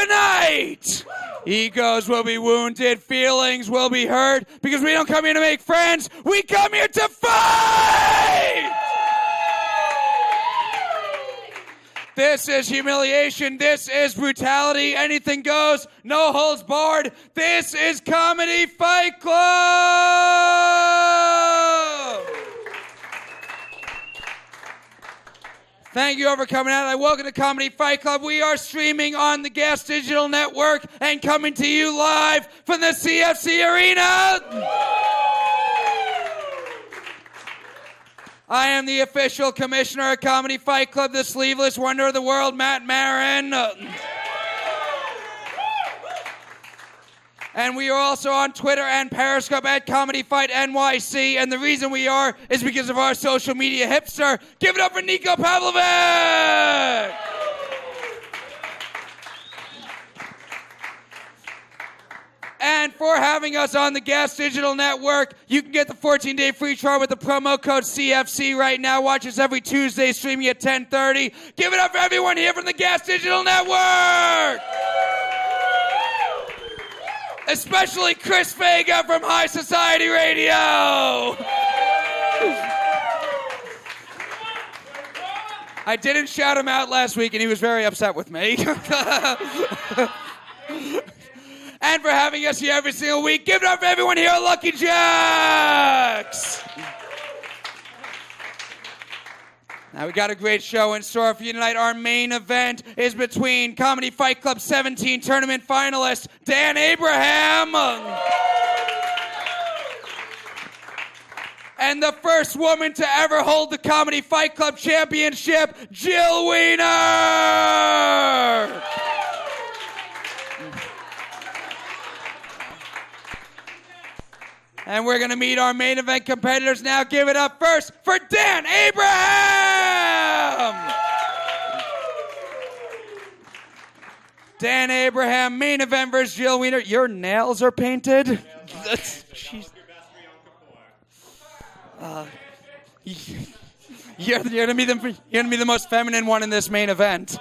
tonight. Egos will be wounded, feelings will be hurt, because we don't come here to make friends, we come here to fight! This is humiliation, this is brutality, anything goes, no holds barred. This is Comedy Fight Club! Thank you all for coming out. Welcome to Comedy Fight Club. We are streaming on the Gas Digital Network and coming to you live from the CFC Arena. I am the official commissioner of Comedy Fight Club, the sleeveless wonder of the world, Maran. And we are also on Twitter and Periscope at Comedy Fight NYC. And the reason we are is because of our social media hipster. Give it up for Niko Pavlovic! And for having us on the Gas Digital Network, you can get the 14-day free trial with the promo code CFC right now. Watch us every Tuesday streaming at 10:30. Give it up for everyone here from the Gas Digital Network! Especially Chris Vega from High Society Radio. I didn't shout him out last week, and he was very upset with me. And for having us here every single week, give it up for everyone here at Lucky Jacks. Now, we got a great show in store for you tonight. Our main event is between Comedy Fight Club 17 tournament finalist Dan Abraham and the first woman to ever hold the Comedy Fight Club championship, Jill Weiner. And we're going to meet our main event competitors now. Give it up first for Dan Abraham! Dan Abraham, main event versus Jill Weiner. Your nails are painted? You're going to be the most feminine one in this main event.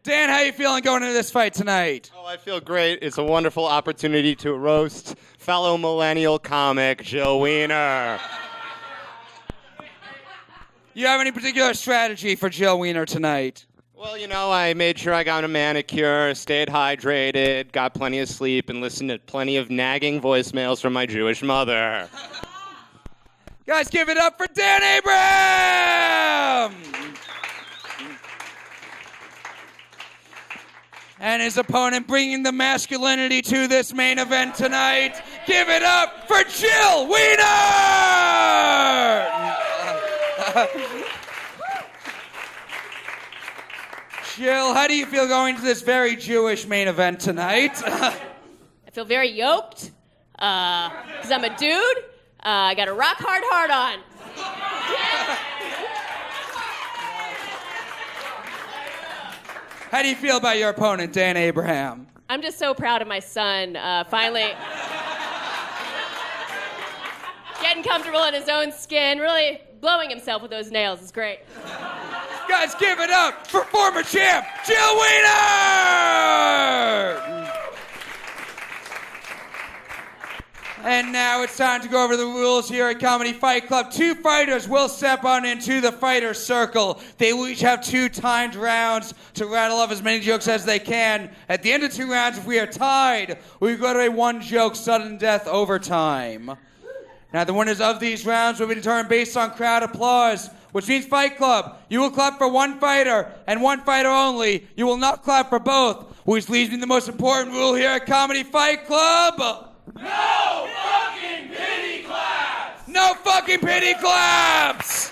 Dan, how you feeling going into this fight tonight? Oh, I feel great. It's a wonderful opportunity to roast fellow millennial comic Jill Weiner. You have any particular strategy for Jill Weiner tonight? Well, you know, I made sure I got a manicure, stayed hydrated, got plenty of sleep, and listened to plenty of nagging voicemails from my Jewish mother. Guys, give it up for Dan Abraham! And his opponent bringing the masculinity to this main event tonight. Give it up for Jill Weiner! Jill, how do you feel going to this very Jewish main event tonight? I feel very yoked, because I'm a dude. I got a rock hard on. How do you feel about your opponent, Dan Abraham? I'm just so proud of my son, finally getting comfortable in his own skin, really blowing himself with those nails. It's great. Guys, give it up for former champ, Jill Weiner! And now it's time to go over the rules here at Comedy Fight Club. Two fighters will step on into the fighter circle. They will each have 2 timed rounds to rattle off as many jokes as they can. At the end of 2 rounds, if we are tied, we go to a 1-joke sudden death overtime. Now, the winners of these rounds will be determined based on crowd applause, which means Fight Club, you will clap for one fighter and one fighter only. You will not clap for both, which leads me to the most important rule here at Comedy Fight Club. No fucking pity claps! No fucking pity claps!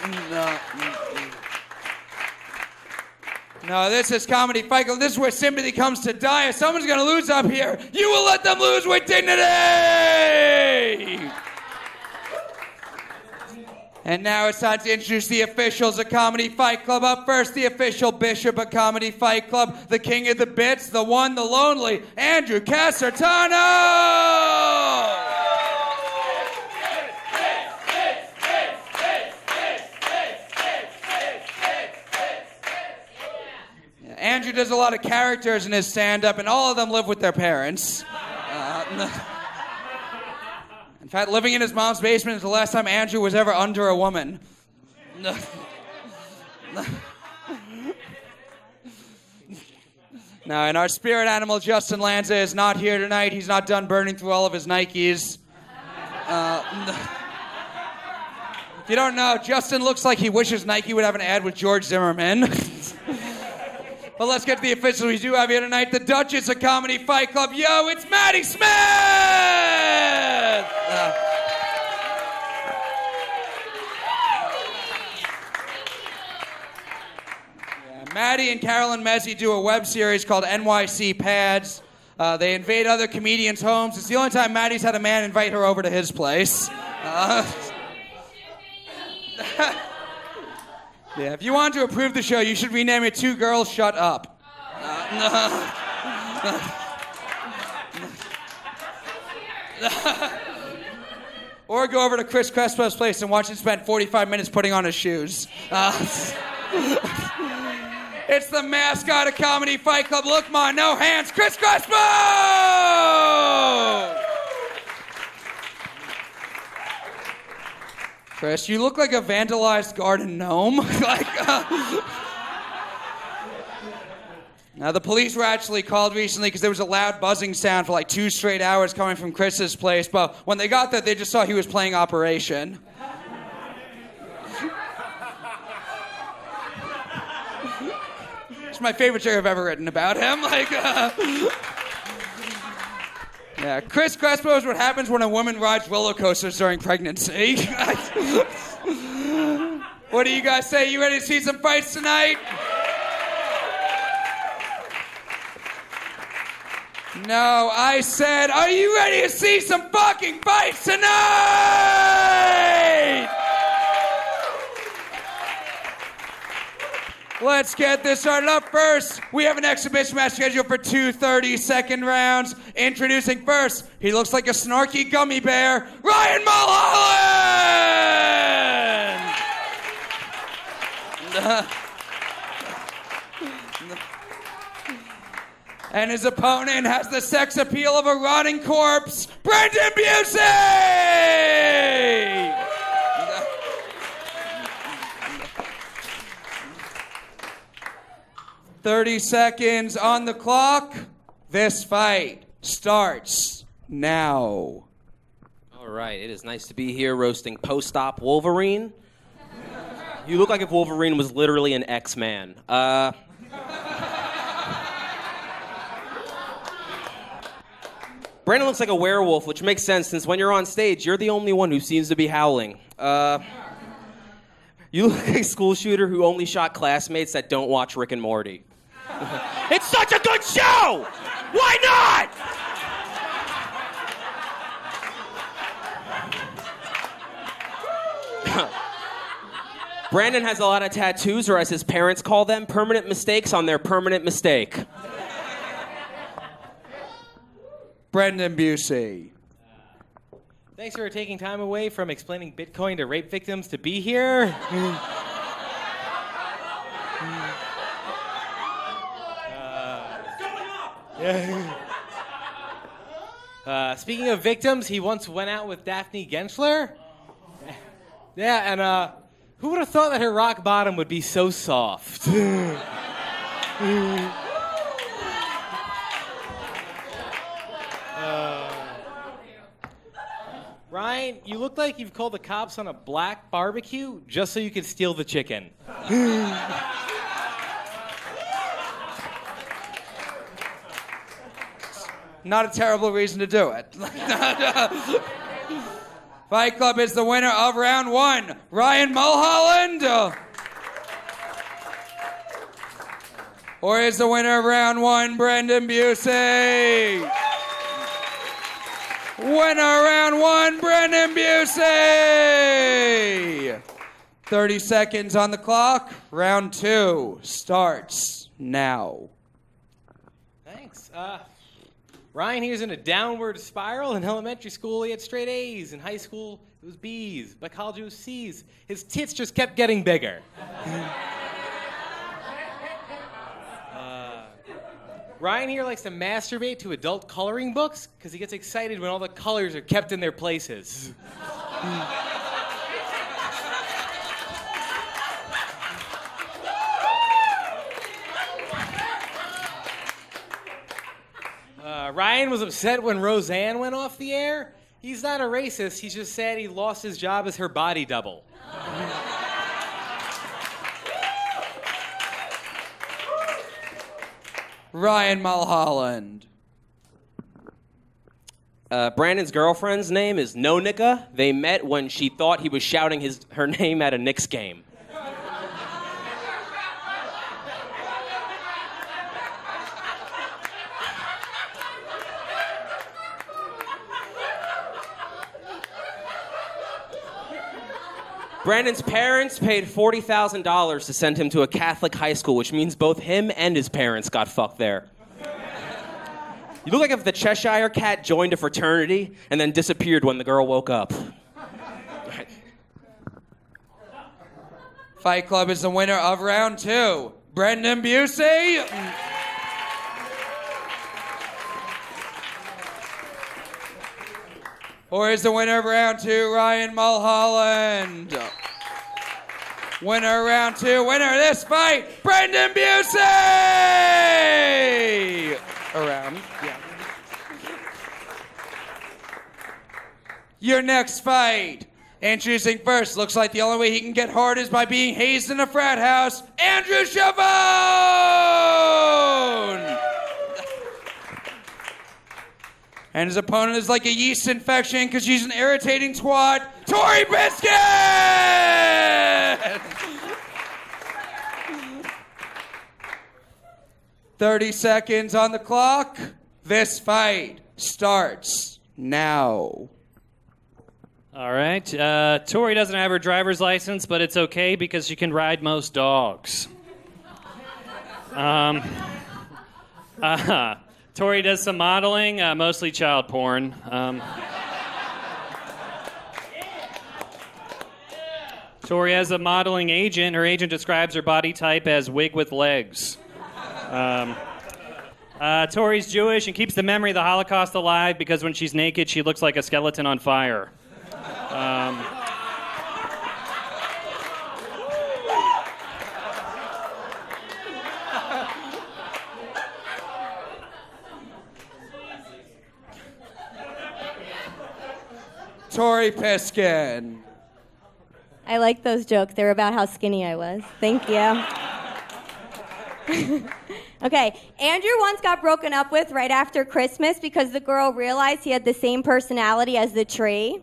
No, this is Comedy Fight Club. This is where sympathy comes to die. If someone's going to lose up here, you will let them lose with dignity! And now it's time to introduce the officials of Comedy Fight Club. Up first, the official bishop of Comedy Fight Club, the king of the bits, the one, the lonely, Andrew Casertano! Andrew does a lot of characters in his stand-up, and all of them live with their parents. In fact, living in his mom's basement is the last time Andrew was ever under a woman. Now, and our spirit animal, Justin Lanza, is not here tonight. He's not done burning through all of his Nikes. If you don't know, Justin looks like he wishes Nike would have an ad with George Zimmerman. But let's get to the officials we do have here tonight. The Duchess of Comedy Fight Club. Yo, it's Maddie Smith! Maddy and Carolyn Mezzi do a web series called NYC Pads. They invade other comedians' homes. It's the only time Maddy's had a man invite her over to his place. Yeah, if you want to approve the show, you should rename it Two Girls Shut Up. Or go over to Crespo's place and watch him spend 45 minutes putting on his shoes. It's the mascot of Comedy Fight Club. Look, ma, no hands. Crespo! Chris, you look like a vandalized garden gnome. Now, the police were actually called recently because there was a loud buzzing sound for like 2 straight hours coming from Chris's place. But when they got there, they just saw he was playing Operation. It's my favorite joke I've ever written about him. Yeah, Cris Crespo is what happens when a woman rides roller coasters during pregnancy. What do you guys say? You ready to see some fights tonight? No, I said, are you ready to see some fucking fights tonight? Let's get this started up. First, we have an exhibition match scheduled for 2 30-second rounds. Introducing first, he looks like a snarky gummy bear, Ryan Mulholland! And his opponent has the sex appeal of a rotting corpse, Brendan Busee! 30 seconds on the clock. This fight starts now. All right, it is nice to be here roasting post-op Wolverine. You look like if Wolverine was literally an X-Man. Brandon looks like a werewolf, which makes sense since when you're on stage, you're the only one who seems to be howling. You look like a school shooter who only shot classmates that don't watch Rick and Morty. It's such a good show! Why not? Brandon has a lot of tattoos, or as his parents call them, permanent mistakes on their permanent mistake. Brendan Busee. Thanks for taking time away from explaining Bitcoin to rape victims to be here. Speaking of victims, he once went out with Daphne Genschler. Yeah, and who would have thought that her rock bottom would be so soft? Ryan, you look like you've called the cops on a black barbecue just so you could steal the chicken. Not a terrible reason to do it. Fight Club is the winner of round 1, Ryan Mulholland. Or is the winner of round 1, Brendan Busee? Winner round 1, Brendan Busee. 30 seconds on the clock. Round 2 starts now. Thanks. Ryan here's in a downward spiral. In elementary school, he had straight A's. In high school, it was B's. By college, it was C's. His tits just kept getting bigger. Ryan here likes to masturbate to adult coloring books because he gets excited when all the colors are kept in their places. Ryan was upset when Roseanne went off the air. He's not a racist. He's just sad he lost his job as her body double. Ryan Mulholland. Brandon's girlfriend's name is Niko. They met when she thought he was shouting her name at a Knicks game. Brandon's parents paid $40,000 to send him to a Catholic high school, which means both him and his parents got fucked there. You look like if the Cheshire Cat joined a fraternity and then disappeared when the girl woke up. Fight Club is the winner of round 2. Brendan Busee. Or is the winner of round 2, Ryan Mulholland? Winner of round 2, winner of this fight, Brendan Busee! Around, yeah. Your next fight. Introducing first, looks like the only way he can get hard is by being hazed in a frat house, Andrew Schiavone! And his opponent is like a yeast infection because she's an irritating twat, Tori Piskin! 30 seconds on the clock. This fight starts now. All right. Tori doesn't have her driver's license, but it's okay because she can ride most dogs. Tori does some modeling, mostly child porn. Tori has a modeling agent. Her agent describes her body type as wig with legs. Tori's Jewish and keeps the memory of the Holocaust alive because when she's naked, she looks like a skeleton on fire. Tori Piskin. I like those jokes. They were about how skinny I was. Thank you. Okay, Andrew once got broken up with right after Christmas because the girl realized he had the same personality as the tree.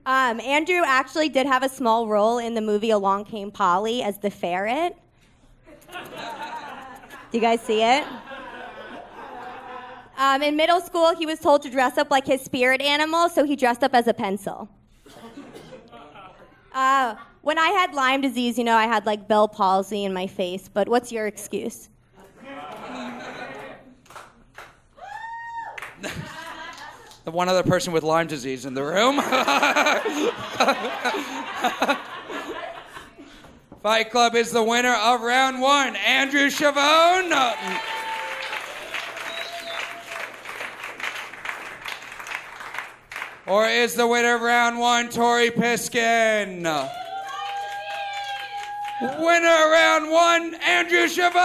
Andrew actually did have a small role in the movie Along Came Polly as the ferret. Do you guys see it? In middle school, he was told to dress up like his spirit animal, so he dressed up as a pencil. When I had Lyme disease, I had like Bell palsy in my face, but what's your excuse? The one other person with Lyme disease in the room. Fight Club is the winner of round 1, Andrew Schiavone. Or is the winner of round 1, Tori Piskin? Winner of round 1, Andrew Schiavone.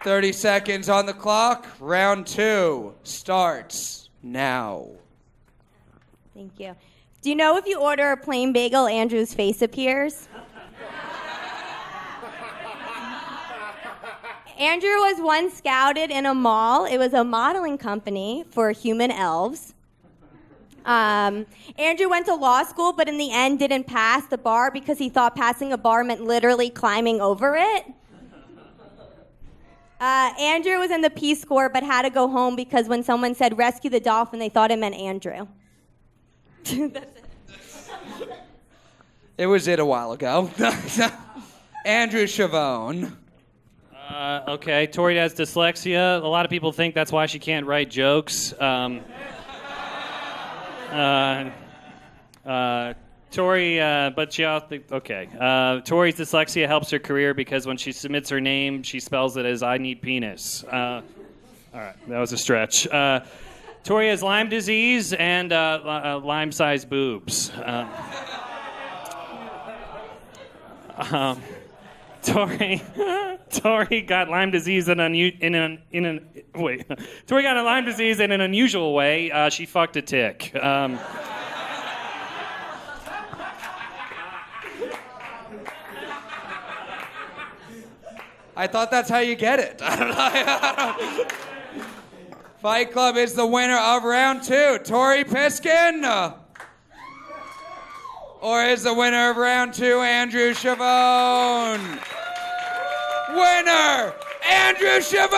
30 seconds on the clock. Round 2 starts now. Thank you. Do you know if you order a plain bagel, Andrew's face appears? Andrew was once scouted in a mall. It was a modeling company for human elves. Andrew went to law school, but in the end didn't pass the bar because he thought passing a bar meant literally climbing over it. Andrew was in the Peace Corps, but had to go home because when someone said rescue the dolphin, they thought it meant Andrew. That's it. It was a while ago. Andrew Schiavone. Okay, Tori has dyslexia. A lot of people think that's why she can't write Tori, but y'all think, okay. Tori's dyslexia helps her career because when she submits her name, she spells it as I need penis. All right, that was a stretch. Tori has Lyme disease and Lyme-sized boobs. Tori got Lyme disease Tori got a Lyme disease in an unusual way. She fucked a tick. I thought that's how you get it. Fight Club is the winner of round 2. Tori Piskin. Or is the winner of round 2 Andrew Schiavone? Winner, Andrew Schiavone!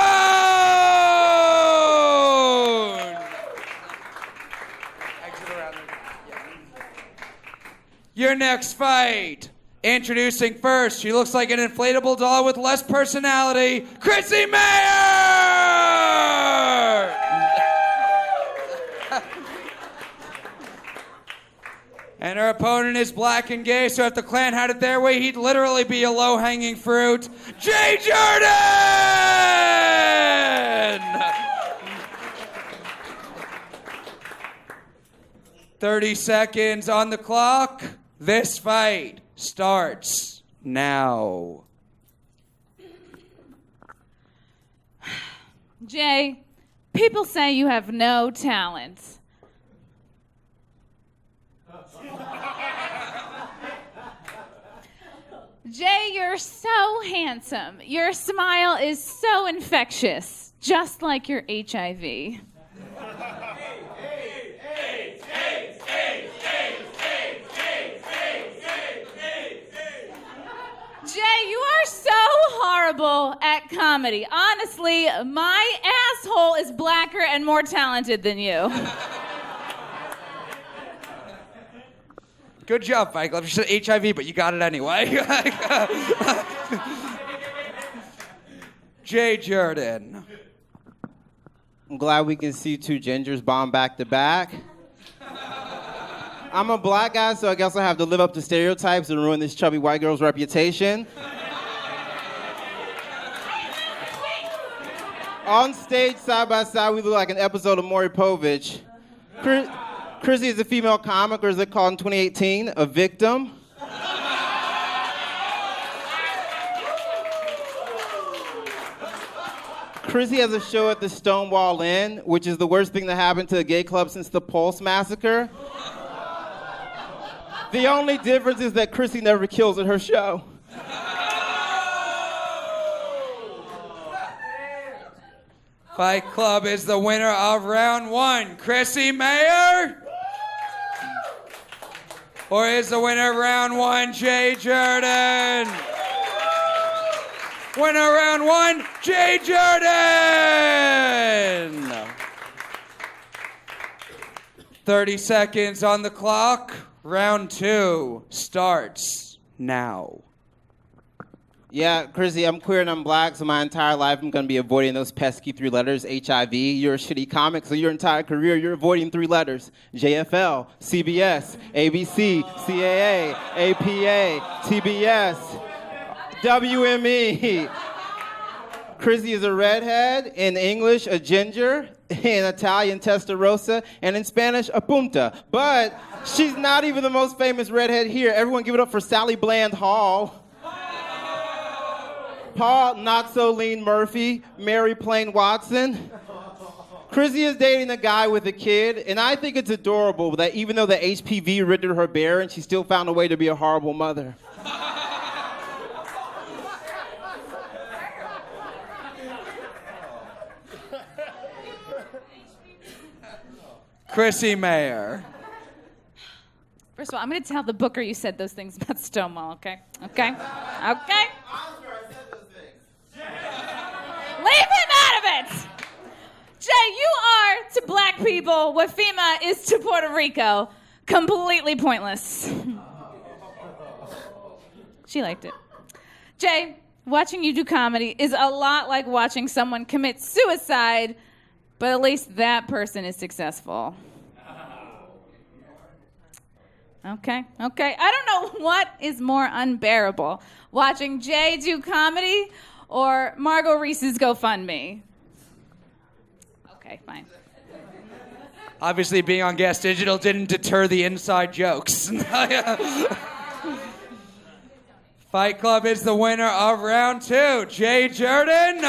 Your next fight. Introducing first, she looks like an inflatable doll with less personality, Chrissie Mayr! And her opponent is black and gay, so if the clan had it their way, he'd literally be a low-hanging fruit, Jurden! 30 seconds on the clock. This fight starts now. Jay, people say you have no talent. Jay, you're so handsome. Your smile is so infectious, just like your HIV. Jay, you are so horrible at comedy. Honestly, my asshole is blacker and more talented than you. Good job, Fight Club. You said HIV, but you got it anyway. Jurden. I'm glad we can see two gingers bomb back to back. I'm a black guy, so I guess I have to live up to stereotypes and ruin this chubby white girl's reputation. On stage, side by side, we look like an episode of Maury Povich. Chrissie is a female comic, or as they call in 2018, a victim. Chrissie has a show at the Stonewall Inn, which is the worst thing that happened to a gay club since the Pulse Massacre. The only difference is that Chrissie never kills at her show. Fight Club is the winner of round 1. Chrissie Mayr? Or is the winner of round 1 Jurden? Winner of round 1, Jurden! 30 seconds on the clock. Round 2 starts now. Yeah, Chrissie, I'm queer and I'm black, so my entire life I'm going to be avoiding those pesky 3 letters, HIV. You're a shitty comic, so your entire career you're avoiding 3 letters. JFL, CBS, ABC, CAA, APA, TBS, WME. Chrissie is a redhead, in English a ginger, in Italian Testarossa, and in Spanish a punta. But she's not even the most famous redhead here. Everyone give it up for Sally Bland Hall. Paul Not So Lean Murphy, Mary Plain Watson. Chrissie is dating a guy with a kid, and I think it's adorable that even though the HPV rendered her barren, she still found a way to be a horrible mother. Chrissie Mayr. First of all, I'm going to tell the booker you said those things about Stonewall, okay? Okay? Okay? Leave him out of it! Jay, you are to black people what FEMA is to Puerto Rico. Completely pointless. She liked it. Jay, watching you do comedy is a lot like watching someone commit suicide, but at least that person is successful. Okay. I don't know what is more unbearable, watching Jay do comedy or Margot Reese's GoFundMe. Okay, fine. Obviously, being on Gas Digital didn't deter the inside jokes. Fight Club is the winner of round 2. Jay Jurden.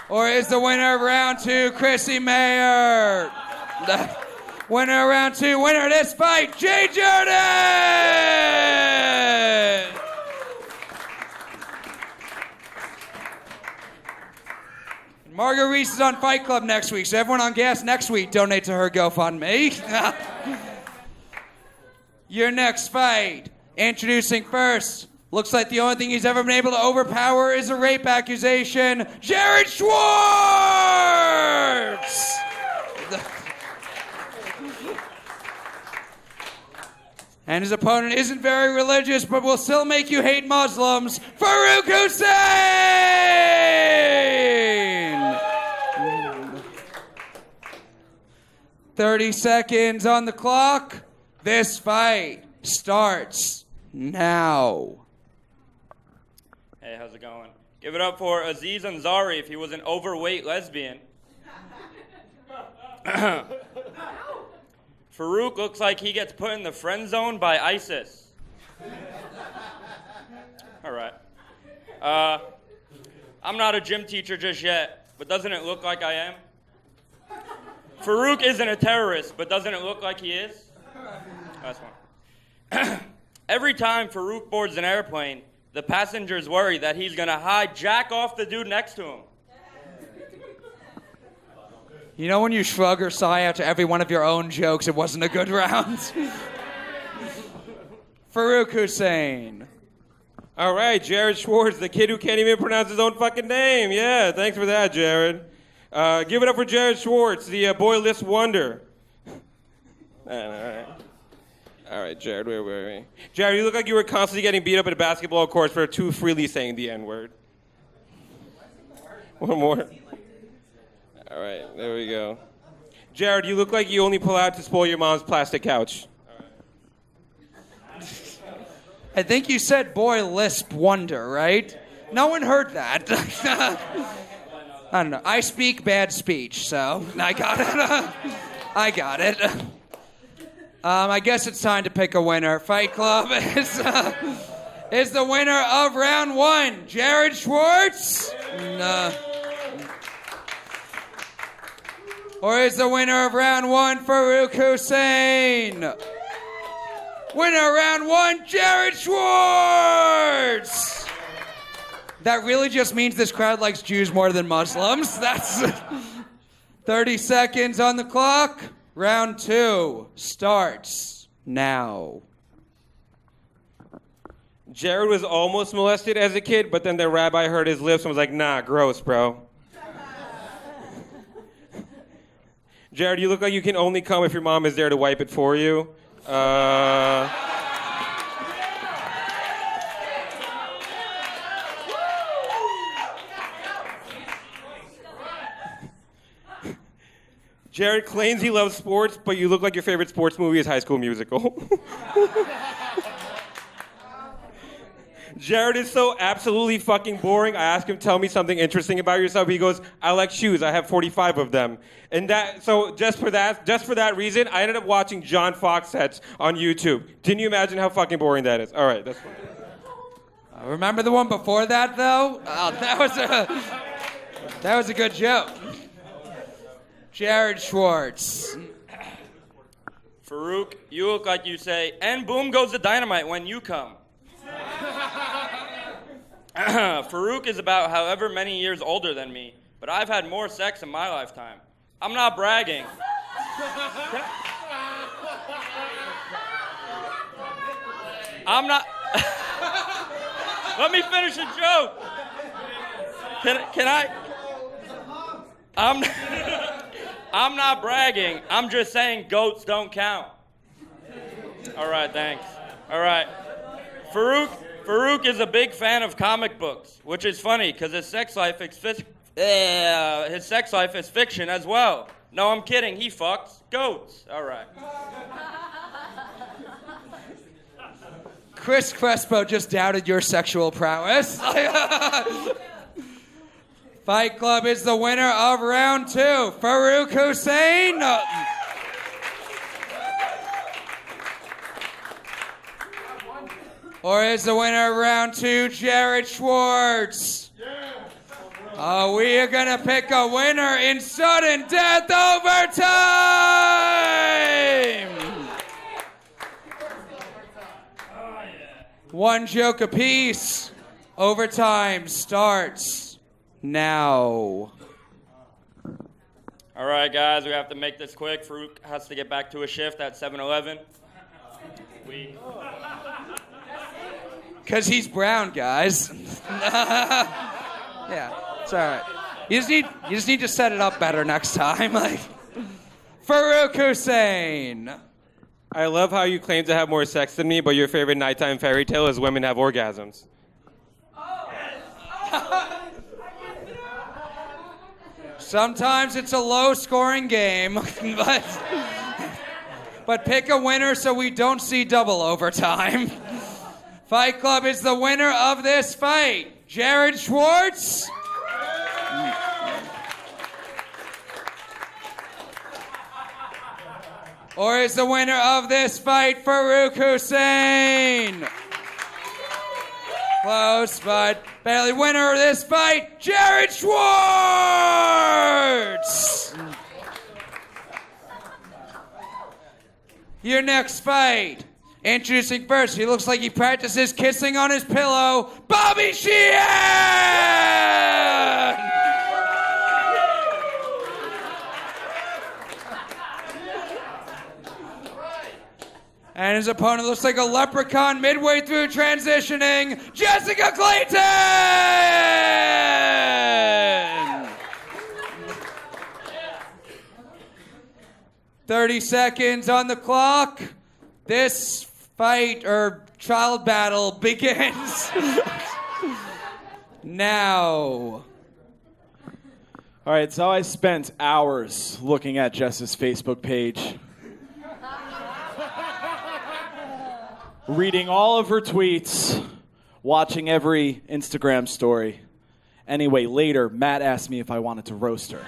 Or is the winner of round 2 Chrissie Mayr? Winner of round 2, winner of this fight, Jay Jurden! Margot Reese is on Fight Club next week, so everyone on Gas next week donate to her GoFundMe. Your next fight, introducing first, looks like the only thing he's ever been able to overpower is a rape accusation, Jared Schwartz! And his opponent isn't very religious, but will still make you hate Muslims, Farooq Hussein! 30 seconds on the clock. This fight starts now. Hey, how's it going? Give it up for Aziz Ansari if he was an overweight lesbian. Farooq looks like he gets put in the friend zone by ISIS. All right. I'm not a gym teacher just yet, but doesn't it look like I am? Farooq isn't a terrorist, but doesn't it look like he is? That's one. Every time Farooq boards an airplane, the passengers worry that he's gonna hijack off the dude next to him. You know when you shrug or sigh after every one of your own jokes, it wasn't a good round? Farooq Hussein. All right, Jared Schwartz, the kid who can't even pronounce his own fucking name. Yeah, thanks for that, Jared. Give it up for Jared Schwartz, the boy list wonder. All right, Jared, where were we? Jared, you look like you were constantly getting beat up at a basketball court for too freely saying the N-word. One more. All right, there we go. Jared, you look like you only pull out to spoil your mom's plastic couch. I think you said boy lisp wonder, right? No one heard that. I don't know. I speak bad speech, so I got it. I got it. I guess it's time to pick a winner. Fight Club is the winner of round 1. Jared Schwartz. Or is the winner of round 1 Farooq Hussein? Winner of round 1, Jared Schwartz! That really just means this crowd likes Jews more than Muslims. That's 30 seconds on the clock. Round 2 starts now. Jared was almost molested as a kid, but then the rabbi heard his lips and was like, nah, gross, bro. Jared, you look like you can only come if your mom is there to wipe it for you. Jared claims he loves sports, but you look like your favorite sports movie is High School Musical. Jared is so absolutely fucking boring. I ask him, tell me something interesting about yourself. He goes, I like shoes. I have 45 of them. And so just for that reason, I ended up watching John Fox sets on YouTube. Can you imagine how fucking boring that is? All right, that's fine. Remember the one before that, though? Oh, that was a good joke. Jared Schwartz. Farooq, you look like you say, and boom goes the dynamite when you come. Farooq is about however many years older than me, but I've had more sex in my lifetime. I'm not bragging. I'm not... Let me finish the joke. Can I... I'm not bragging. I'm just saying goats don't count. All right, thanks. All right. Farooq is a big fan of comic books, which is funny because his sex life His sex life is fiction as well. No, I'm kidding. He fucks goats. All right. Crespo just doubted your sexual prowess. Fight Club is the winner of round 2. Farooq Hussein. Or is the winner of round 2 Jared Schwartz? We are going to pick a winner in sudden death overtime! One joke apiece. Overtime starts now. All right, guys, we have to make this quick. Farooq has to get back to a shift at 7-Eleven. Because he's brown, guys. Yeah, it's all right. You just need to set it up better next time. Like, Farooq Hussein. I love how you claim to have more sex than me, but your favorite nighttime fairy tale is women have orgasms. Sometimes it's a low-scoring game, but pick a winner so we don't see double overtime. Fight Club is the winner of this fight. Jared Schwartz. Or is the winner of this fight Farooq Hussein? Close, but barely winner of this fight, Jared Schwartz! Your next fight. Introducing first, he looks like he practices kissing on his pillow, Bobby Sheehan! And his opponent looks like a leprechaun midway through transitioning, Jessica Clayton! 30 seconds on the clock. This fight or child battle begins now. All right, so I spent hours looking at Jess's Facebook page, reading all of her tweets, watching every Instagram story. Anyway, later, Matt asked me if I wanted to roast her.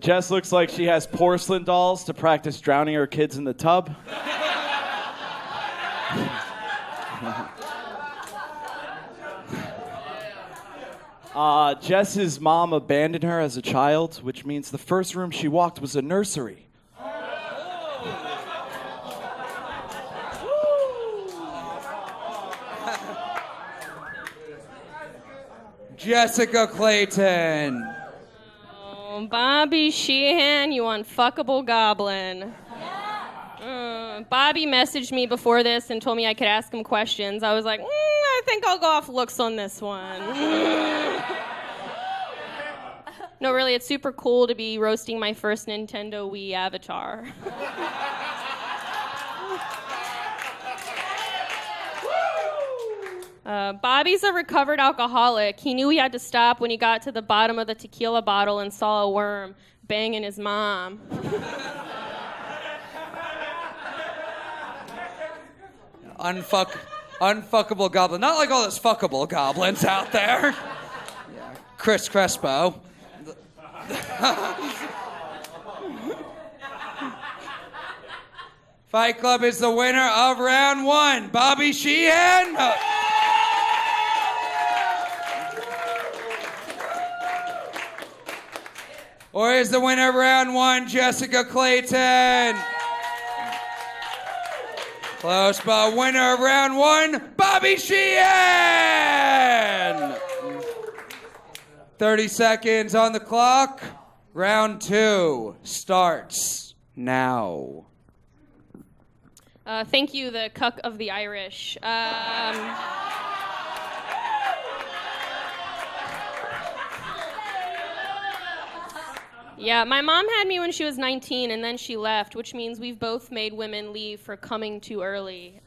Jess looks like she has porcelain dolls to practice drowning her kids in the tub. Jess's mom abandoned her as a child, which means the first room she walked was a nursery. Jessica Clayton. Oh, Bobby Sheehan, you unfuckable goblin. Bobby messaged me before this and told me I could ask him questions. I was like, I think I'll go off looks on this one. No, really, it's super cool to be roasting my first Nintendo Wii avatar. Bobby's a recovered alcoholic. He knew he had to stop when he got to the bottom of the tequila bottle and saw a worm banging his mom. Unfuckable goblin. Not like all those fuckable goblins out there. Yeah. Crespo. Fight Club is the winner of round 1. Bobby Sheehan. Or is the winner of round 1 Jessica Clayton? Close, but winner of round 1, Bobby Sheehan! 30 seconds on the clock. Round 2 starts now. Thank you, the cuck of the Irish. Yeah, my mom had me when she was 19, and then she left, which means we've both made women leave for coming too early.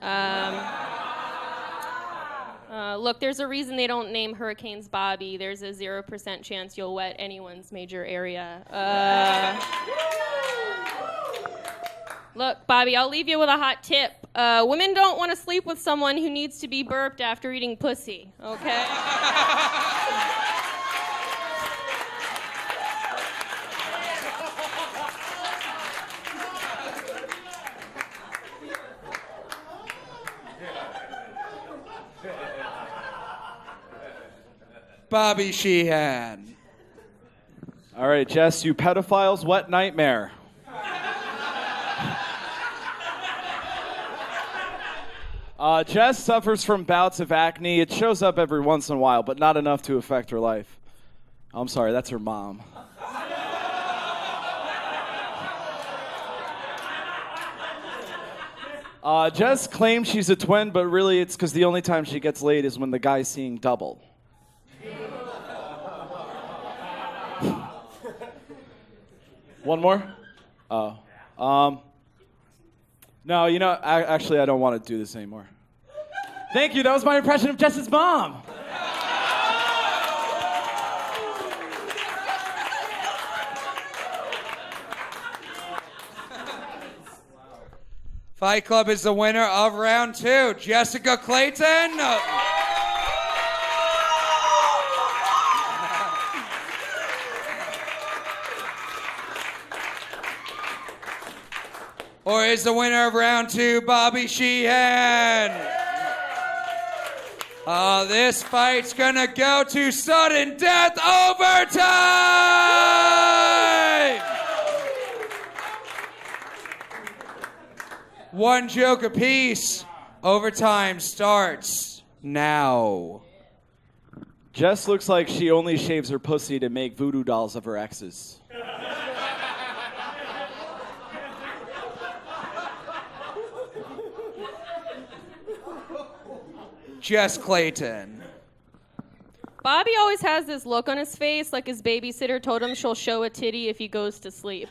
Look, there's a reason they don't name hurricanes Bobby. There's a 0% chance you'll wet anyone's major area. Look, Bobby, I'll leave you with a hot tip. Women don't want to sleep with someone who needs to be burped after eating pussy, okay? Bobby Sheehan. All right, Jess, you pedophile's wet nightmare. Jess suffers from bouts of acne. It shows up every once in a while, but not enough to affect her life. I'm sorry, that's her mom. Jess claims she's a twin, but really it's because the only time she gets laid is when the guy's seeing double. One more? Oh. No, you know, actually, I don't want to do this anymore. Thank you. That was my impression of Jess's mom. Fight Club is the winner of round 2. Jessica Clayton. Or is the winner of round 2 Bobby Sheehan? This fight's gonna go to sudden death overtime! One joke apiece. Overtime starts now. Jess looks like she only shaves her pussy to make voodoo dolls of her exes. Jess Clayton. Bobby always has this look on his face like his babysitter told him she'll show a titty if he goes to sleep.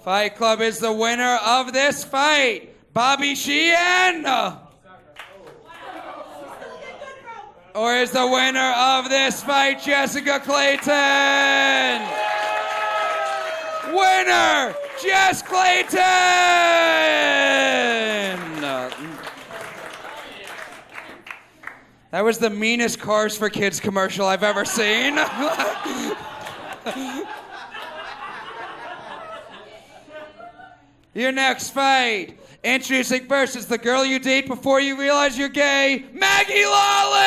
Fight Club is the winner of this fight. Bobby Sheehan. Or is the winner of this fight Jessica Clayton? Winner, Jess Clayton! That was the meanest Cars for Kids commercial I've ever seen. Your next fight. Introducing first is the girl you date before you realize you're gay, Maggie Lalley!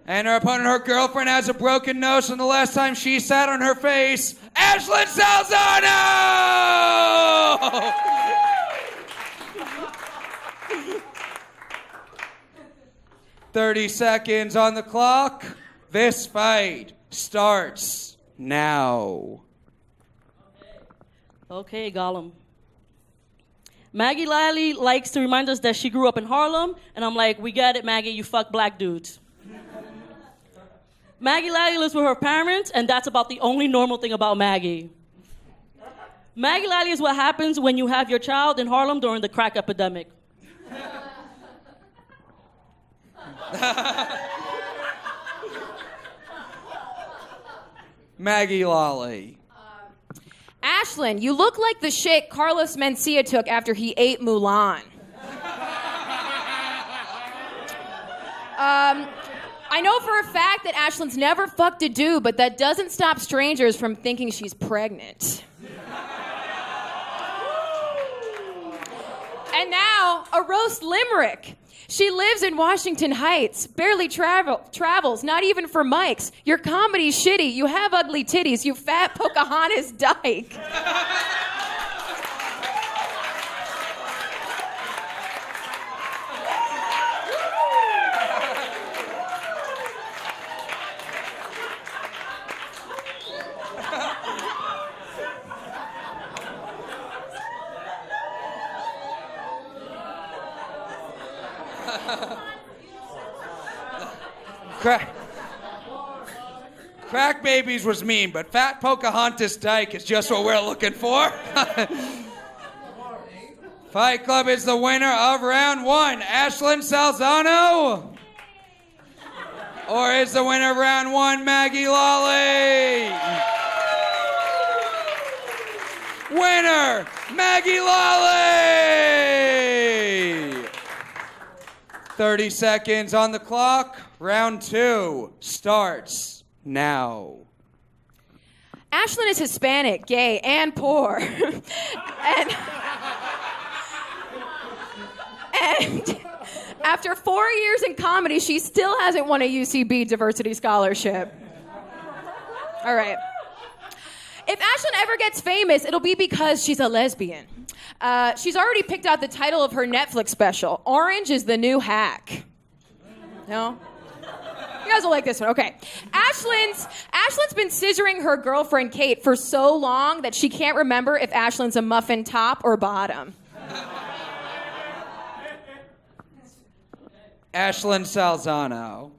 And her opponent, her girlfriend, has a broken nose from the last time she sat on her face, Ashlynn Salzano! 30 seconds on the clock. This fight starts now. Okay, Gollum. Maggie Lalley likes to remind us that she grew up in Harlem, and I'm like, we get it, Maggie, you fuck black dudes. Maggie Lalley lives with her parents, and that's about the only normal thing about Maggie. Maggie Lalley is what happens when you have your child in Harlem during the crack epidemic. Maggie Lalley. Ashlynn, you look like the shit Carlos Mencia took after he ate Mulan. I know for a fact that Ashlynn's never fucked a dude, but that doesn't stop strangers from thinking she's pregnant. And now, a roast limerick. She lives in Washington Heights, barely travels, not even for mics. Your comedy's shitty. You have ugly titties, you fat Pocahontas dyke. Crack Babies was mean, but Fat Pocahontas Dyke is just what we're looking for. Fight Club is the winner of round 1, Ashlynn Salzano. Or is the winner of round 1, Maggie Lalley? Winner, Maggie Lalley! 30 seconds on the clock. Round 2 starts now. Ashlynn is Hispanic, gay, and poor. and after 4 years in comedy, she still hasn't won a UCB diversity scholarship. All right. If Ashlynn ever gets famous, it'll be because she's a lesbian. She's already picked out the title of her Netflix special. Orange is the New Hack. No? You guys will like this one. Okay. Ashlyn's been scissoring her girlfriend Kate for so long that she can't remember if Ashlynn's a muffin top or bottom. Ashlynn Salzano.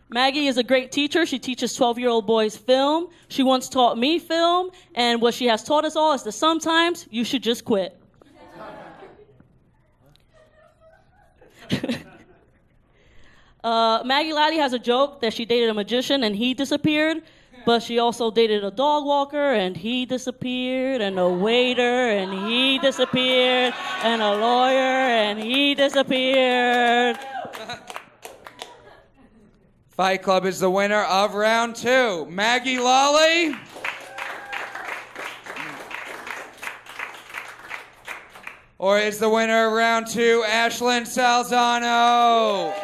Maggie is a great teacher. She teaches 12-year-old boys film. She once taught me film, and what she has taught us all is that sometimes you should just quit. Maggie Lalley has a joke that she dated a magician and he disappeared, but she also dated a dog walker and he disappeared, and a waiter and he disappeared, and a lawyer and he disappeared. Fight Club is the winner of round 2, Maggie Lalley. Or is the winner of round 2, Ashlynn Salzano?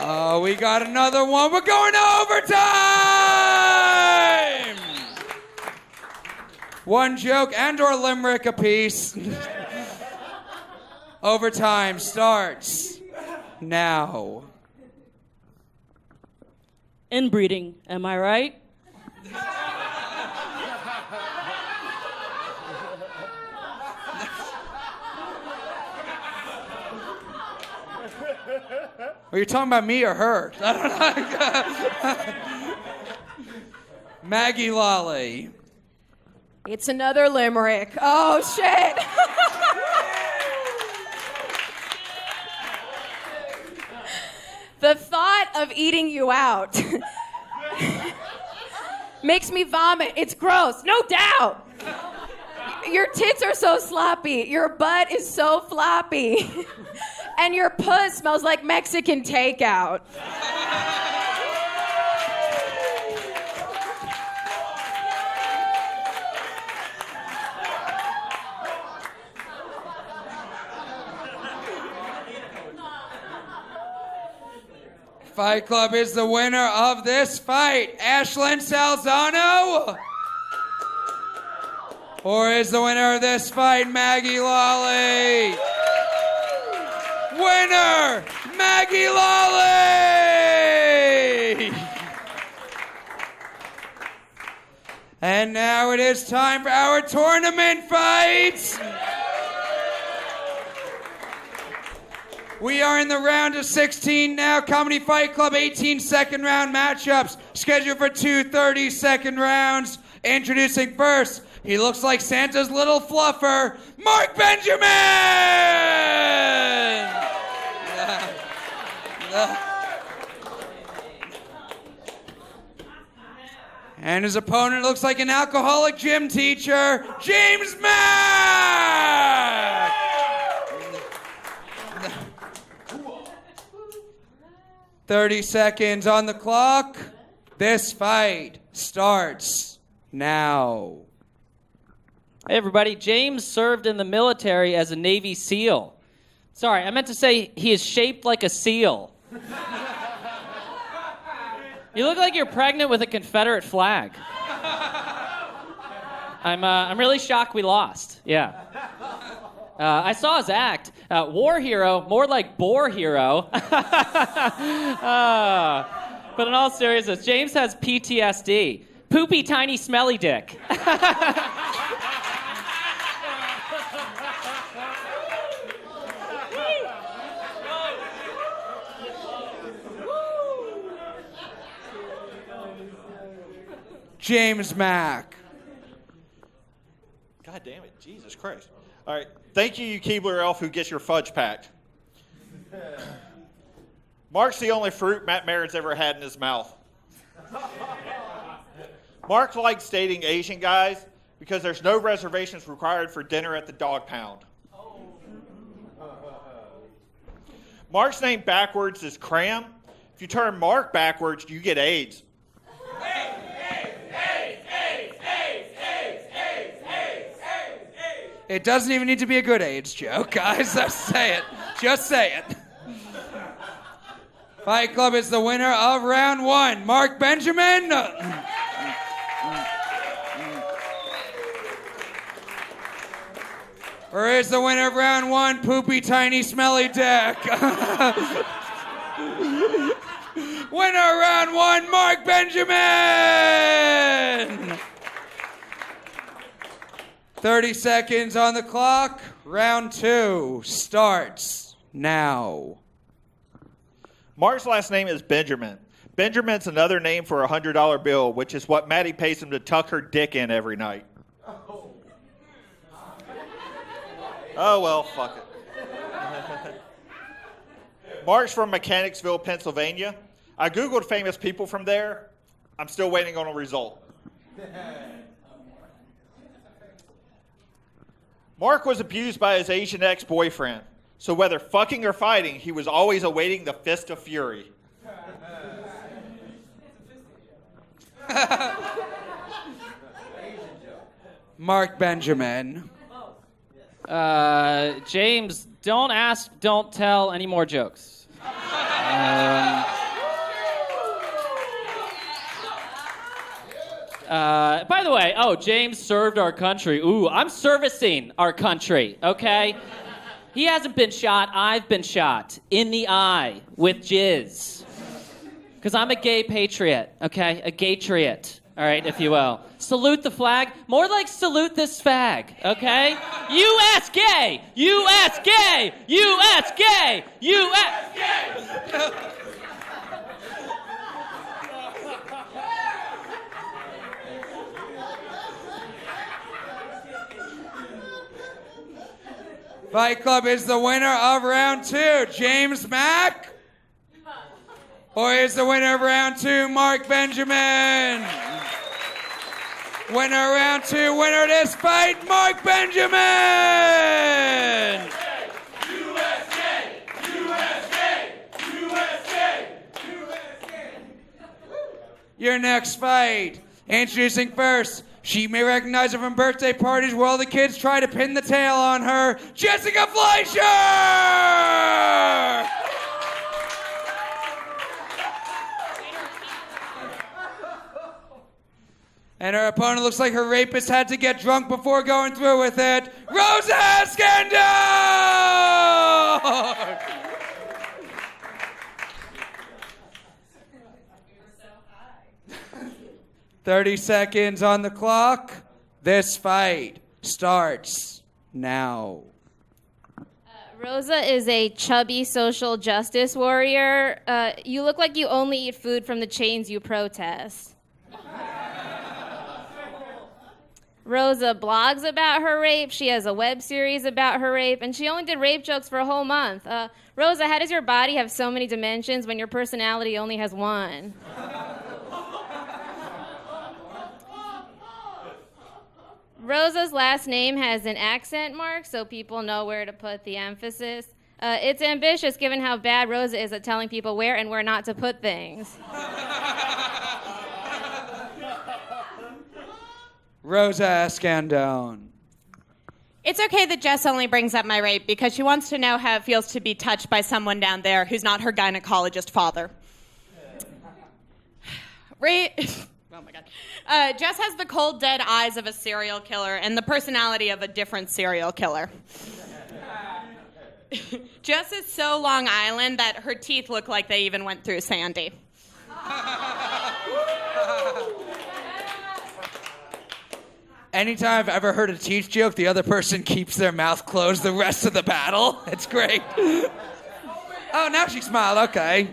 Oh, we got another one. We're going to overtime! One joke and or limerick apiece. Overtime starts now. Inbreeding, am I right? Are you talking about me or her? I don't know. Maggie Lalley. It's another limerick. Oh, shit. The thought of eating you out makes me vomit. It's gross, no doubt. Your tits are so sloppy. Your butt is so floppy. And your puss smells like Mexican takeout. Fight Club is the winner of this fight, Ashlynn Salzano. Or is the winner of this fight, Maggie Lalley? Winner, Maggie Lalley! And now it is time for our tournament fights. We are in the round of 16 now. Comedy Fight Club 18 second round matchups scheduled for 2 30-second rounds. Introducing first, he looks like Santa's little fluffer, Mark Benjamin! And his opponent looks like an alcoholic gym teacher, James Mack! 30 seconds on the clock. This fight starts now. Hey everybody, James served in the military as a Navy SEAL. Sorry, I meant to say he is shaped like a seal. You look like you're pregnant with a Confederate flag. I'm really shocked we lost. Yeah. I saw his act. War hero, more like bore hero. But in all seriousness, James has PTSD. Poopy, tiny, smelly dick. James Mack. God damn it, Jesus Christ. All right, thank you, you Keebler elf who gets your fudge packed. Mark's the only fruit Matt Maron's ever had in his mouth. Mark likes dating Asian guys because there's no reservations required for dinner at the dog pound. Mark's name backwards is Cram. If you turn Mark backwards, you get AIDS. It doesn't even need to be a good AIDS joke, guys. Just say it. Just say it. Fight Club is the winner of round 1. Mark Benjamin. Or is the winner of round 1, Poopy Tiny Smelly Dick. Winner of round 1, Mark Benjamin. 30 seconds on the clock. Round 2 starts now. Mark's last name is Benjamin. Benjamin's another name for a $100 bill, which is what Maddy pays him to tuck her dick in every night. Oh, well, fuck it. Mark's from Mechanicsville, Pennsylvania. I Googled famous people from there. I'm still waiting on a result. Mark was abused by his Asian ex-boyfriend. So whether fucking or fighting, he was always awaiting the fist of fury. Mark Benjamin. James, don't ask, don't tell any more jokes. By the way, James served our country. Ooh, I'm servicing our country, okay? He hasn't been shot, I've been shot in the eye with jizz. Because I'm a gay patriot, okay? A gay-triot, all right, if you will. Salute the flag, more like salute this fag, okay? U.S. gay! U.S. gay! U.S. gay! U.S. gay! Fight Club is the winner of round 2, James Mack. Or is the winner of round 2, Mark Benjamin? Winner of round 2, winner of this fight, Mark Benjamin. USA! USA! USA! USA! Your next fight. Introducing first, she may recognize her from birthday parties where all the kids try to pin the tail on her, Jessica Fleischer! And her opponent looks like her rapist had to get drunk before going through with it, Rosa Escandon! 30 seconds on the clock. This fight starts now. Rosa is a chubby social justice warrior. You look like you only eat food from the chains you protest. Rosa blogs about her rape. She has a web series about her rape, and she only did rape jokes for a whole month. Rosa, how does your body have so many dimensions when your personality only has one? Rosa's last name has an accent mark, so people know where to put the emphasis. It's ambitious, given how bad Rosa is at telling people where and where not to put things. Rosa Escandon. It's okay that Jess only brings up my rape because she wants to know how it feels to be touched by someone down there who's not her gynecologist father. Oh my God. Jess has the cold, dead eyes of a serial killer and the personality of a different serial killer. Jess is so Long Island that her teeth look like they even went through Sandy. Anytime I've ever heard a teeth joke, the other person keeps their mouth closed the rest of the battle. It's great. Oh, now she smiled. Okay.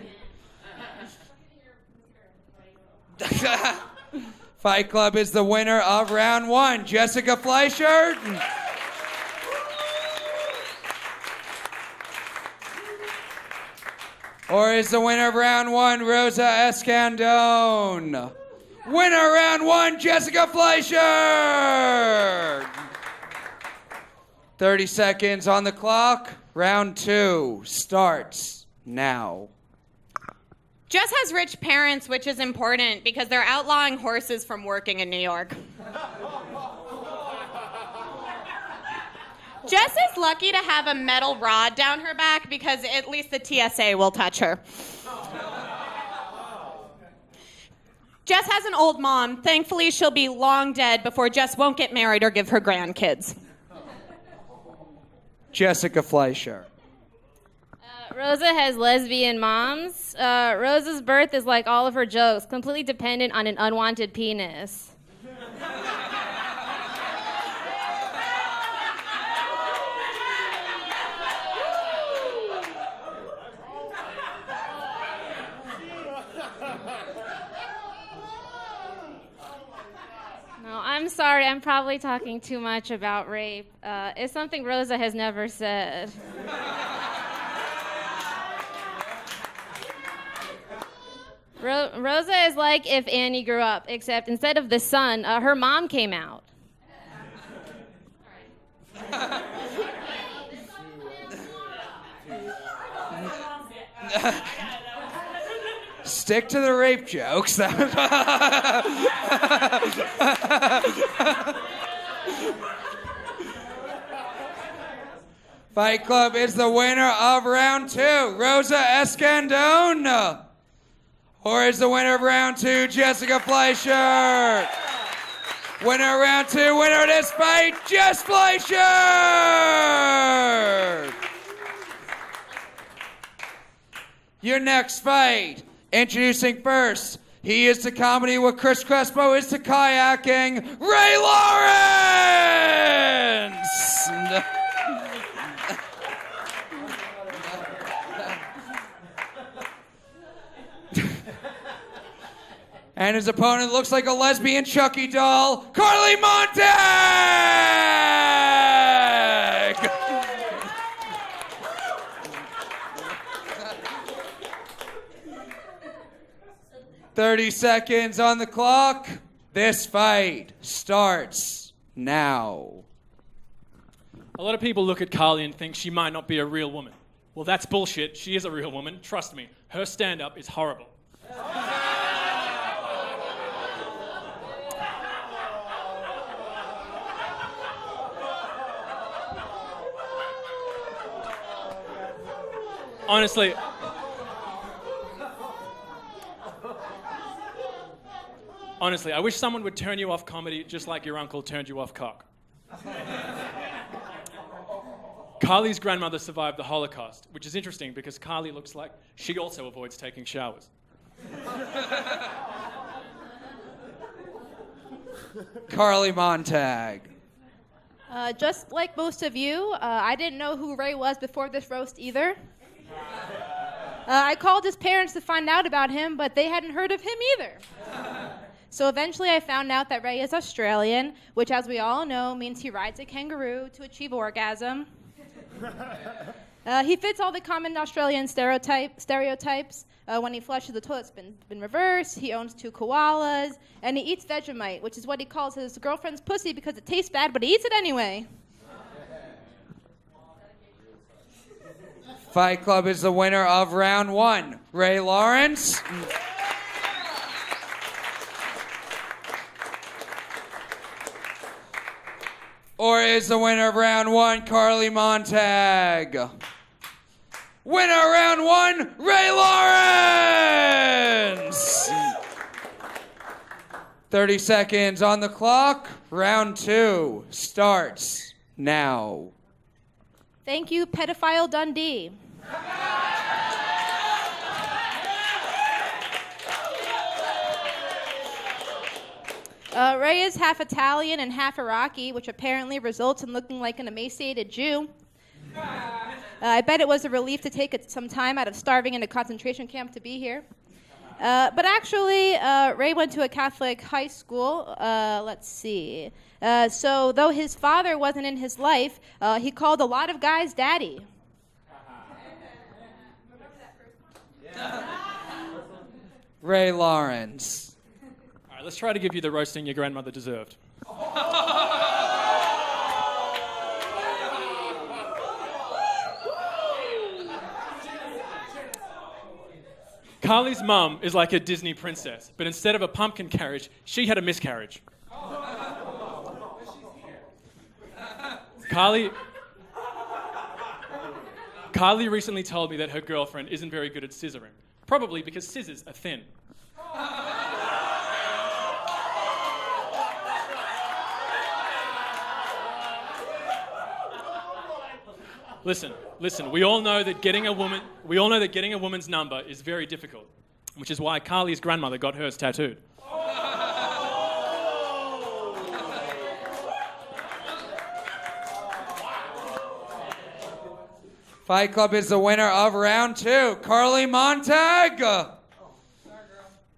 Fight Club is the winner of round 1, Jessica Fleischer. Or is the winner of round 1, Rosa Escandon? Winner round 1, Jessica Fleischer. 30 seconds on the clock. Round 2 starts now. Jess has rich parents, which is important because they're outlawing horses from working in New York. Jess is lucky to have a metal rod down her back because at least the TSA will touch her. Jess has an old mom. Thankfully, she'll be long dead before Jess won't get married or give her grandkids. Jessica Fleischer. Rosa has lesbian moms. Rosa's birth is like all of her jokes, completely dependent on an unwanted penis. No, I'm sorry. I'm probably talking too much about rape. It's something Rosa has never said. Rosa is like if Annie grew up, except instead of the sun, her mom came out. Stick to the rape jokes. Fight Club is the winner of round 2, Rosa Escandon. Or is the winner of round 2, Jessica Fleischer? Winner of round 2, winner of this fight, Jess Fleischer! Your next fight, introducing first, he is to comedy what Chris Crespo is to kayaking, Ray Lawrence! And his opponent looks like a lesbian Chucky doll, Carly Montag! 30 seconds on the clock. This fight starts now. A lot of people look at Carly and think she might not be a real woman. Well, that's bullshit. She is a real woman. Trust me. Her stand-up is horrible. Honestly, I wish someone would turn you off comedy just like your uncle turned you off cock. Carly's grandmother survived the Holocaust, which is interesting because Carly looks like she also avoids taking showers. Carly Montag. Just like most of you, I didn't know who Ray was before this roast either. I called his parents to find out about him, but they hadn't heard of him either. So eventually I found out that Ray is Australian, which, as we all know, means he rides a kangaroo to achieve orgasm. He fits all the common Australian stereotypes. When he flushes, the toilet's been reversed. He owns 2 koalas, and he eats Vegemite, which is what he calls his girlfriend's pussy because it tastes bad, but he eats it anyway. Fight Club is the winner of round 1, Ray Lawrence. Or is the winner of round 1, Carly Montag? Winner round 1, Ray Lawrence! 30 seconds on the clock. Round 2 starts now. Thank you, Pedophile Dundee. Ray is half Italian and half Iraqi, which apparently results in looking like an emaciated Jew. I bet it was a relief to take some time out of starving in a concentration camp to be here. But actually, Ray went to a Catholic high school. Let's see. So though his father wasn't in his life, he called a lot of guys daddy. Ray Lawrence. All right, let's try to give you the roasting your grandmother deserved. Carly's mum is like a Disney princess, but instead of a pumpkin carriage, she had a miscarriage. Carly recently told me that her girlfriend isn't very good at scissoring, probably because scissors are thin. Listen, we all know that getting a woman's number is very difficult, which is why Carly's grandmother got hers tattooed. Fight Club is the winner of round 2. Carly Montag.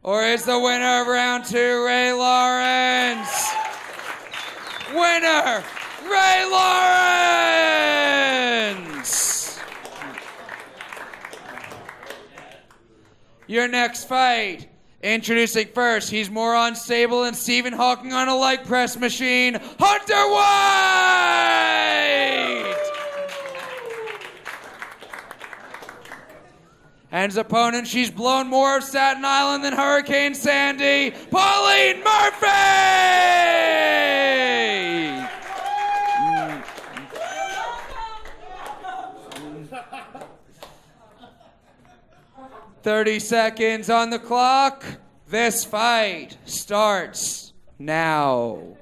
Or is the winner of round 2 Ray Lawrence? Winner, Ray Lawrence! Your next fight. Introducing first, he's more unstable than Stephen Hawking on a leg press machine, Hunter White! And his opponent, she's blown more of Staten Island than Hurricane Sandy, Pauline Murphy! 30 seconds on the clock. This fight starts now.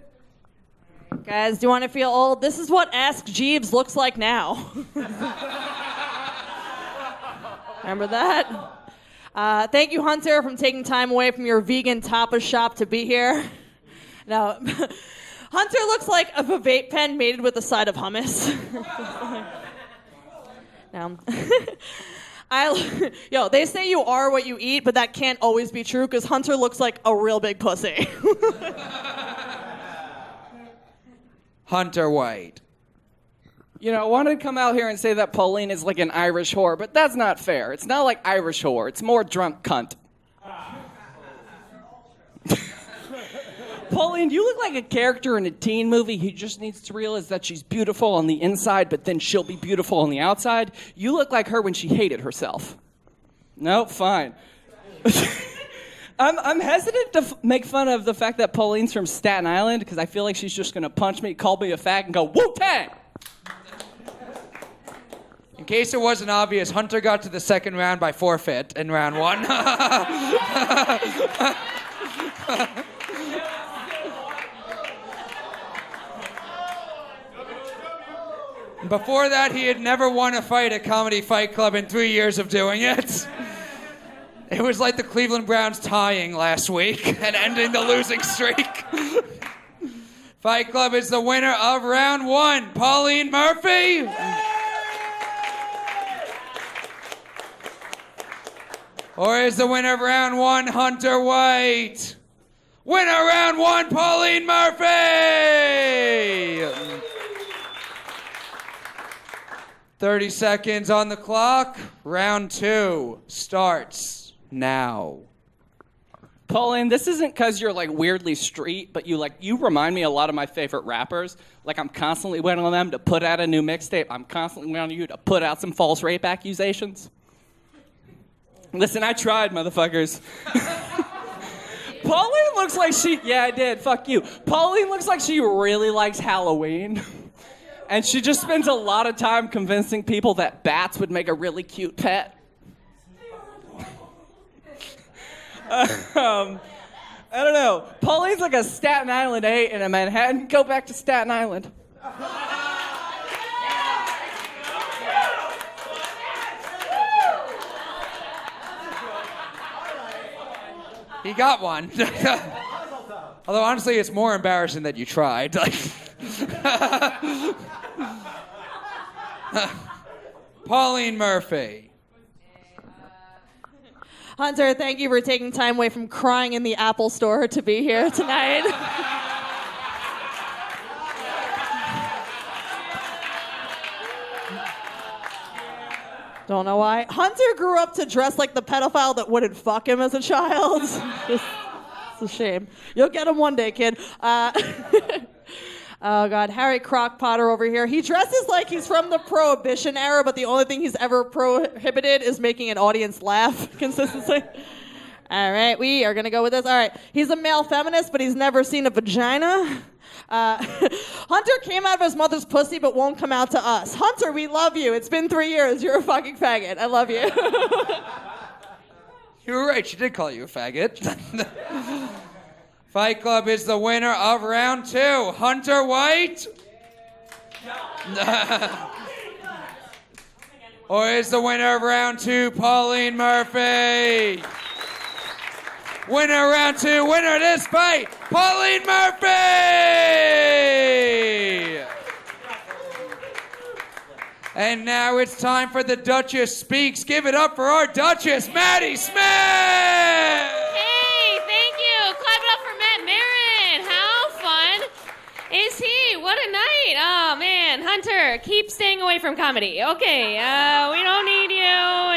Guys, do you want to feel old? This is what Ask Jeeves looks like now. Remember that? Thank you, Hunter, for taking time away from your vegan tapas shop to be here. Now, Hunter looks like a vape pen mated with a side of hummus. Now, they say you are what you eat, but that can't always be true because Hunter looks like a real big pussy. Hunter White. You know, I wanted to come out here and say that Pauline is like an Irish whore, but that's not fair. It's not like Irish whore. It's more drunk cunt. Pauline, you look like a character in a teen movie who just needs to realize that she's beautiful on the inside, but then she'll be beautiful on the outside. You look like her when she hated herself. No, fine. I'm hesitant to make fun of the fact that Pauline's from Staten Island because I feel like she's just going to punch me, call me a fag, and go, Wu-Tang! In case it wasn't obvious, Hunter got to the second round by forfeit in round 1. Before that, he had never won a fight at Comedy Fight Club in 3 years of doing it. It was like the Cleveland Browns tying last week and ending the losing streak. Fight Club is the winner of round 1, Pauline Murphy. Or is the winner of round 1, Hunter White? Winner round 1, Pauline Murphy! 30 seconds on the clock. Round 2 starts now. Pauline, this isn't because you're like weirdly street, but you remind me a lot of my favorite rappers. Like I'm constantly waiting on them to put out a new mixtape. I'm constantly waiting on you to put out some false rape accusations. Listen, I tried, motherfuckers. Pauline looks like yeah, I did. Fuck you. Pauline looks like she really likes Halloween. And she just spends a lot of time convincing people that bats would make a really cute pet. I don't know. Pauline's like a Staten Island 8 and a Manhattan. Go back to Staten Island. He got one. Although, honestly, it's more embarrassing that you tried. Pauline Murphy. Hunter, thank you for taking time away from crying in the Apple store to be here tonight. Don't know why. Hunter grew up to dress like the pedophile that wouldn't fuck him as a child. It's a shame. You'll get him one day, kid. Oh, God. Harry Crockpotter over here. He dresses like he's from the Prohibition era, but the only thing he's ever prohibited is making an audience laugh consistently. All right, we are going to go with this. All right. He's a male feminist, but he's never seen a vagina. Hunter came out of his mother's pussy, but won't come out to us. Hunter, we love you. It's been 3 years. You're a fucking faggot. I love you. You were right. She did call you a faggot. Fight Club is the winner of round 2. Hunter White? Or is the winner of round 2 Pauline Murphy? Winner of round 2, winner of this fight, Pauline Murphy! And now it's time for the Duchess Speaks. Give it up for our Duchess, Maddy Smith! Hey, thank you. Clap it up for Matt Maran. How fun is he? What a night. Oh, man. Hunter, keep staying away from comedy. Okay, we don't need you.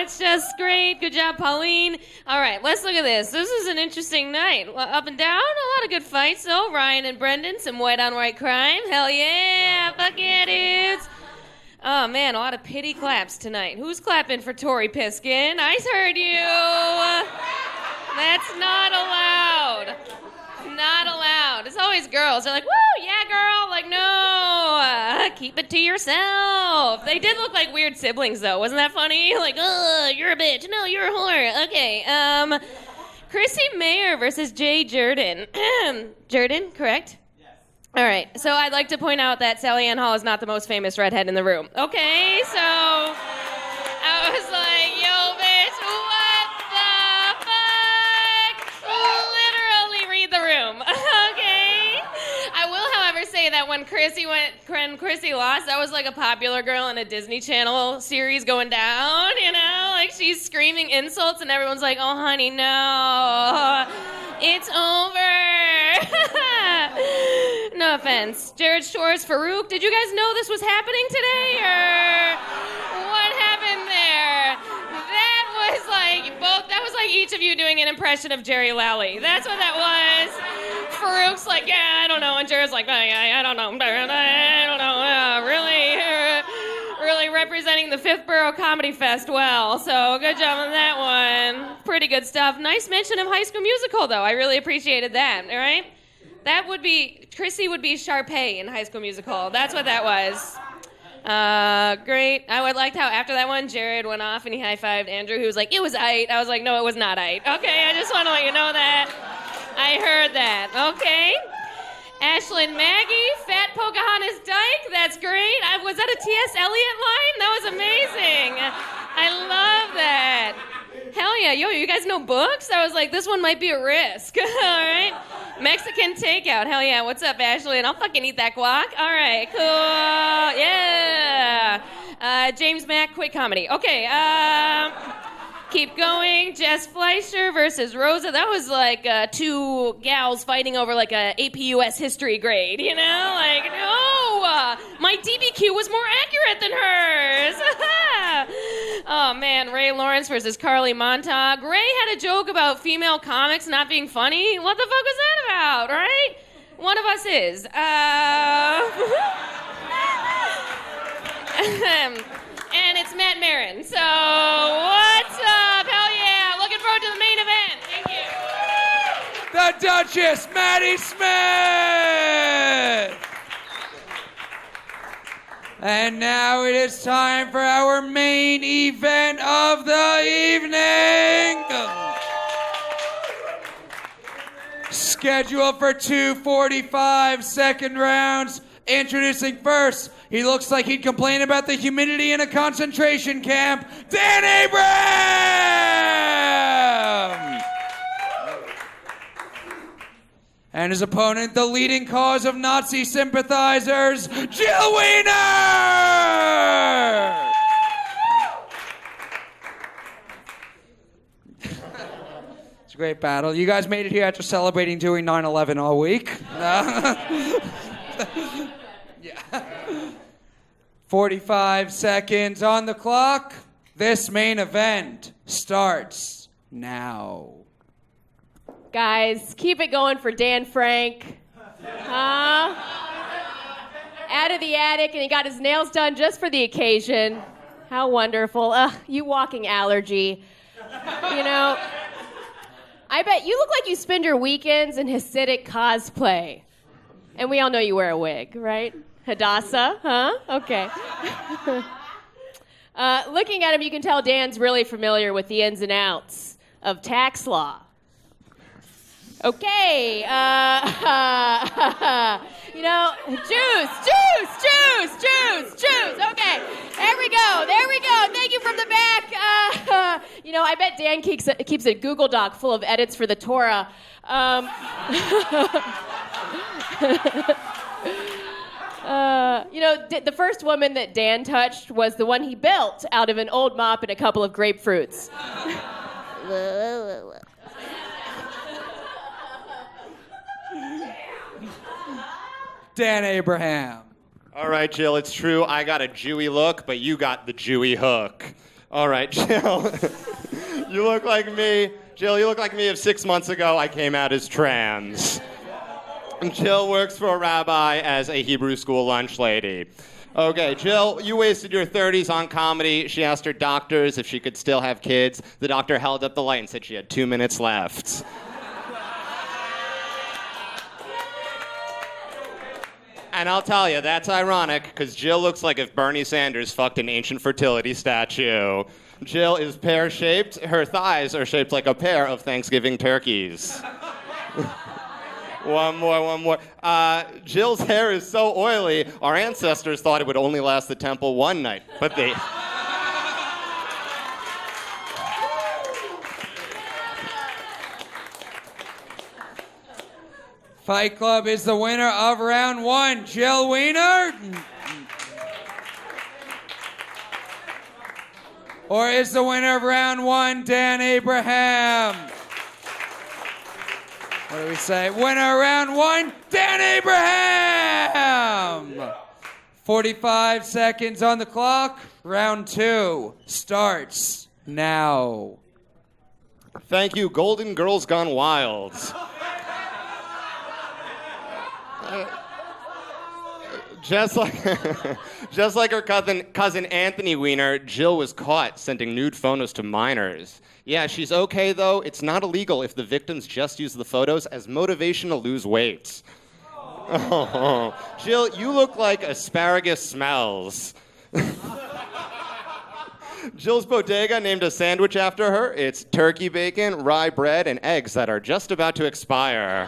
It's just great. Good job, Pauline. All right, let's look at this. This is an interesting night. Up and down, a lot of good fights, though. Ryan and Brendan, some white-on-white crime. Hell yeah. Fuck yeah, dudes. Oh, man, a lot of pity claps tonight. Who's clapping for Tori Piskin? I heard you. That's not allowed. Not allowed. It's always girls. They're like, woo, yeah, girl. Like, no, keep it to yourself. They did look like weird siblings, though. Wasn't that funny? Like, oh, you're a bitch. No, you're a whore. Okay, Chrissie Mayr versus Jurden. Jurden, correct? All right, so I'd like to point out that Sally Ann Hall is not the most famous redhead in the room. Okay, so I was like, yo, bitch, what the fuck? Literally read the room. Okay. I will, however, say that when Chrissie lost, that was like a Popular Girl in a Disney Channel series going down, you know? Like, she's screaming insults, and everyone's like, oh, honey, no. It's over. No offense. Jared Shores, Farooq, did you guys know this was happening today? Or what happened there? That was like each of you doing an impression of Jerry Lalley. That's what that was. Farouk's like, yeah, I don't know. And Jared's like, I don't know. I don't know. Really representing the Fifth Borough Comedy Fest well. So good job on that one. Pretty good stuff. Nice mention of High School Musical, though. I really appreciated that, all right? That would be, Chrissie would be Sharpay in High School Musical. That's what that was. Great. I would liked how after that one, Jared went off and he high-fived Andrew, who was like, it was aight. I was like, no, it was not aight. Okay, I just want to let you know that. I heard that. Okay. Ashlynn, Maggie, Fat Pocahontas Dyke. That's great. Was that a T.S. Eliot line? That was amazing. I love that. Hell yeah. Yo, you guys know books? I was like, this one might be a risk. All right. Mexican takeout. Hell yeah. What's up, Ashlynn? I'll fucking eat that guac. All right. Cool. Yeah. James Mack, quick comedy. Okay. Keep going. Jess Fleischer versus Rosa. That was like two gals fighting over like a APUS history grade, you know? Like, no! My DBQ was more accurate than hers! Oh, man. Ray Lawrence versus Carly Montag. Ray had a joke about female comics not being funny. What the fuck was that about, right? One of us is. And it's Matt Maran. So, what's up? Hell yeah. Looking forward to the main event. Thank you. The Duchess, Maddy Smith! And now it is time for our main event of the evening. Scheduled for 2 45-second rounds. Introducing first, he looks like he'd complain about the humidity in a concentration camp, Dan Abraham! And his opponent, the leading cause of Nazi sympathizers, Jill Weiner! great battle. You guys made it here after celebrating doing 9/11 all week. Yeah. 45 seconds on the clock. This main event starts now. Guys, keep it going for Dan Frank. Huh? Out of the attic, and he got his nails done just for the occasion. How wonderful. You walking allergy. You know, I bet you look like you spend your weekends in Hasidic cosplay. And we all know you wear a wig, right? Hadassah, huh? Okay. Looking at him, you can tell Dan's really familiar with the ins and outs of tax law. Okay, you know, juice. Okay, there we go. Thank you from the back. You know, I bet Dan keeps a Google Doc full of edits for the Torah. You know, the first woman that Dan touched was the one he built out of an old mop and a couple of grapefruits. Dan Abraham. All right, Jill, it's true. I got a Jewy look, but you got the Jewy hook. All right, Jill. You look like me. Jill, you look like me if 6 months ago I came out as trans. Jill works for a rabbi as a Hebrew school lunch lady. Okay, Jill, you wasted your 30s on comedy. She asked her doctors if she could still have kids. The doctor held up the light and said she had 2 minutes left. And I'll tell you, that's ironic, because Jill looks like if Bernie Sanders fucked an ancient fertility statue. Jill is pear-shaped. Her thighs are shaped like a pair of Thanksgiving turkeys. One more. Jill's hair is so oily, our ancestors thought it would only last the temple one night, but they... Fight Club is the winner of round one. Jill Weiner? Or is the winner of round one Dan Abraham? What do we say? Winner of round one, Dan Abraham! 45 seconds on the clock. Round two starts now. Thank you, Golden Girls Gone Wild. Just like her cousin Anthony Weiner, Jill was caught sending nude photos to minors. Yeah, she's okay, though. It's not illegal if the victims just use the photos as motivation to lose weight. Oh, Jill, you look like asparagus smells. Jill's Bodega named a sandwich after her. It's turkey bacon, rye bread, and eggs that are just about to expire.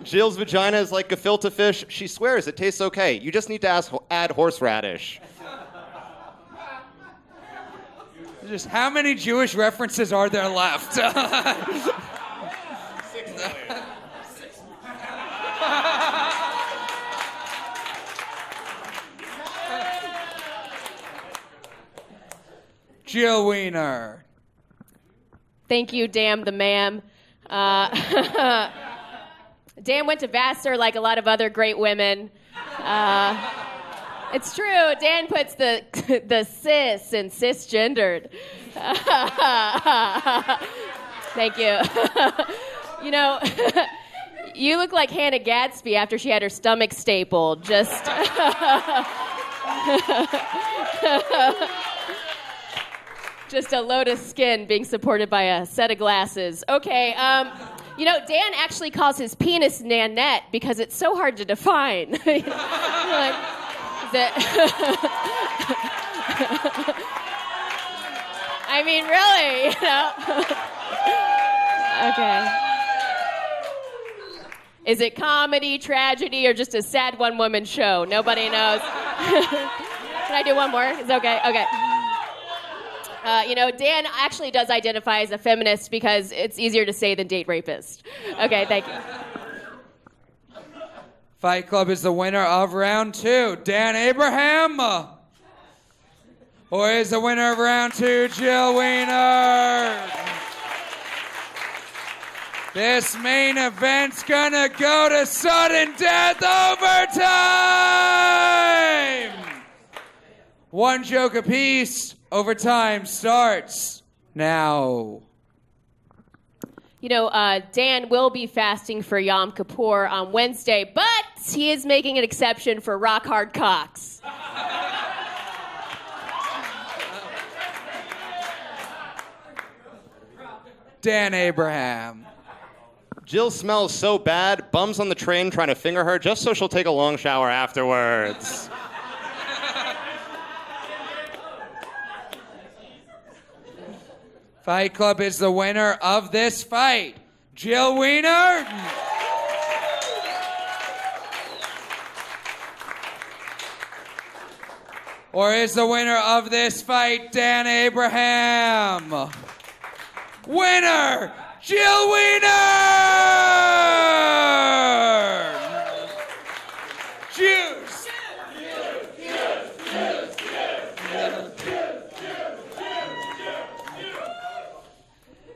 Jill's vagina is like gefilte fish. She swears it tastes okay. You just need to add horseradish. Just how many Jewish references are there left? 6 million. Jill Weiner. Thank you, damn the ma'am. Dan went to Vassar like a lot of other great women. It's true. Dan puts the cis and cisgendered. Thank you. You know, you look like Hannah Gadsby after she had her stomach stapled. Just a lotus skin being supported by a set of glasses. Okay, you know, Dan actually calls his penis Nanette because it's so hard to define. Like, is it... I mean, really, you know? Okay. Is it comedy, tragedy, or just a sad one-woman show? Nobody knows. Can I do one more? It's okay? Okay. You know, Dan actually does identify as a feminist because it's easier to say than date rapist. Okay, thank you. Fight Club is the winner of round two. Dan Abraham. Or is the winner of round 2, Jill Weiner? This main event's gonna go to sudden death overtime! 1 joke apiece. Overtime starts now. You know, Dan will be fasting for Yom Kippur on Wednesday, but he is making an exception for rock hard cocks. Dan Abraham. Jill smells so bad, bums on the train trying to finger her just so she'll take a long shower afterwards. Fight Club is the winner of this fight. Jill Weiner. Or is the winner of this fight Dan Abraham? Winner, Jill Weiner! Juice!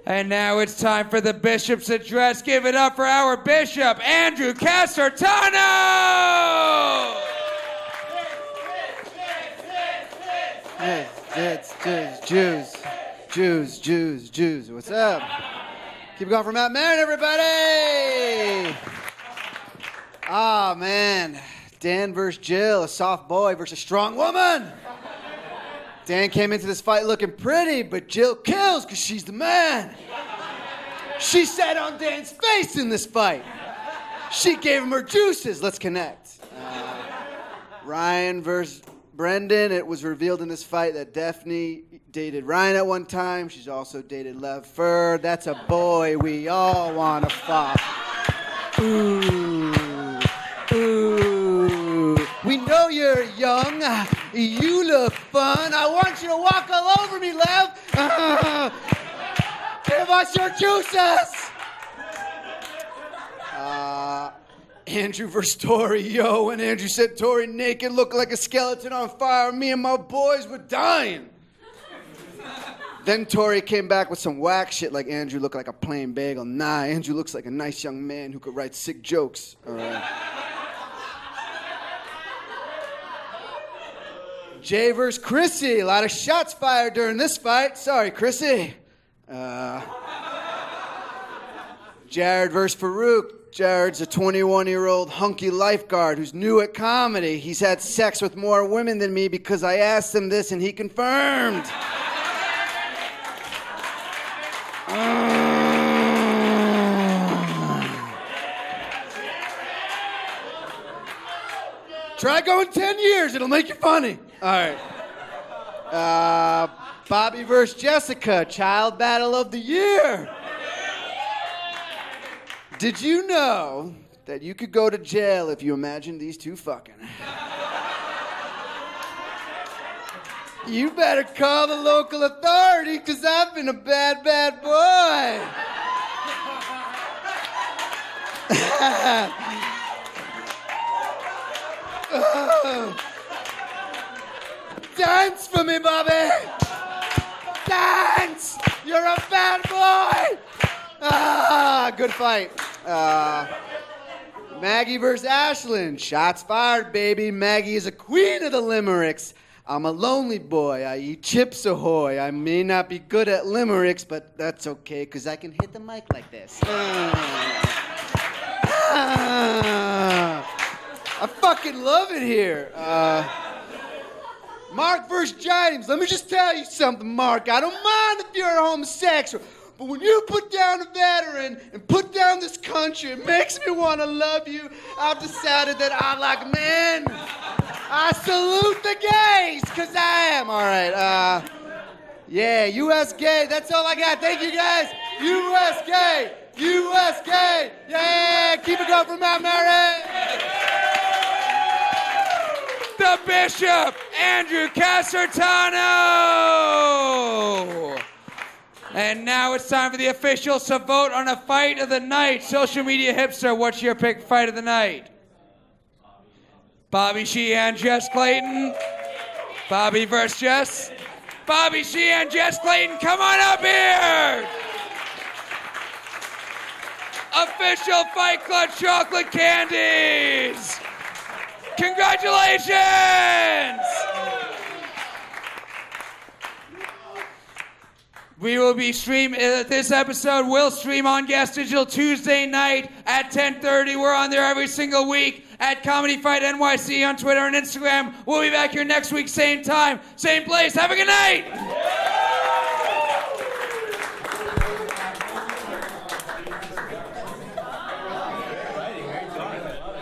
And now it's time for the Bishop's address. Give it up for our Bishop, Andrew Casertano! Jews. What's up? Keep going for Matt Marin, everybody! Ah, man. Dan versus Jill, a soft boy versus a strong woman. Dan came into this fight looking pretty, but Jill kills because she's the man. She sat on Dan's face in this fight. She gave him her juices. Let's connect. Ryan versus Brendan. It was revealed in this fight that Daphne dated Ryan at one time. She's also dated Lev Fur. That's a boy we all want to fuck. Ooh. We know you're young. You look fun. I want you to walk all over me, Lev. Give us your juices. Andrew versus Tori. Yo, when Andrew said Tori naked looked like a skeleton on fire, me and my boys were dying. Then Tori came back with some whack shit like Andrew looked like a plain bagel. Nah, Andrew looks like a nice young man who could write sick jokes. All right. Jay versus Chrissie. A lot of shots fired during this fight. Sorry, Chrissie. Jared versus Farooq. Jared's a 21-year-old hunky lifeguard who's new at comedy. He's had sex with more women than me because I asked him this and he confirmed. Try going 10 years. It'll make you funny. All right. Bobby versus Jessica. Child battle of the year. Did you know that you could go to jail if you imagined these two fucking? You better call the local authority, because I've been a bad, bad boy. Dance for me, Bobby. Dance. You're a bad boy. Good fight. Maggie versus Ashlynn. Shots fired, baby. Maggie is a queen of the limericks. I'm a lonely boy. I eat Chips Ahoy. I may not be good at limericks, but that's okay, because I can hit the mic like this. I fucking love it here. Mark versus James. Let me just tell you something, Mark. I don't mind if you're a homosexual, but when you put down a veteran and put down this country, it makes me want to love you. I've decided that I like men. I salute the gays, because I am. All right. Yeah, U.S. gay. That's all I got. Thank you, guys. U.S. gay. U.S. gay. Yeah, keep it going for Matt Marin. The Bishop, Andrew Casertano. And now it's time for the officials to vote on a fight of the night. Social media hipster, what's your pick fight of the night? Bobby Sheehan, Jess Clayton. Bobby versus Jess. Bobby, Sheehan, Jess, Clayton, come on up here! Official Fight Club chocolate candies! Congratulations! We will be streaming, this episode will stream on Gas Digital Tuesday night at 10:30. We're on there every single week at Comedy Fight NYC on Twitter and Instagram. We'll be back here next week, same time, same place. Have a good night!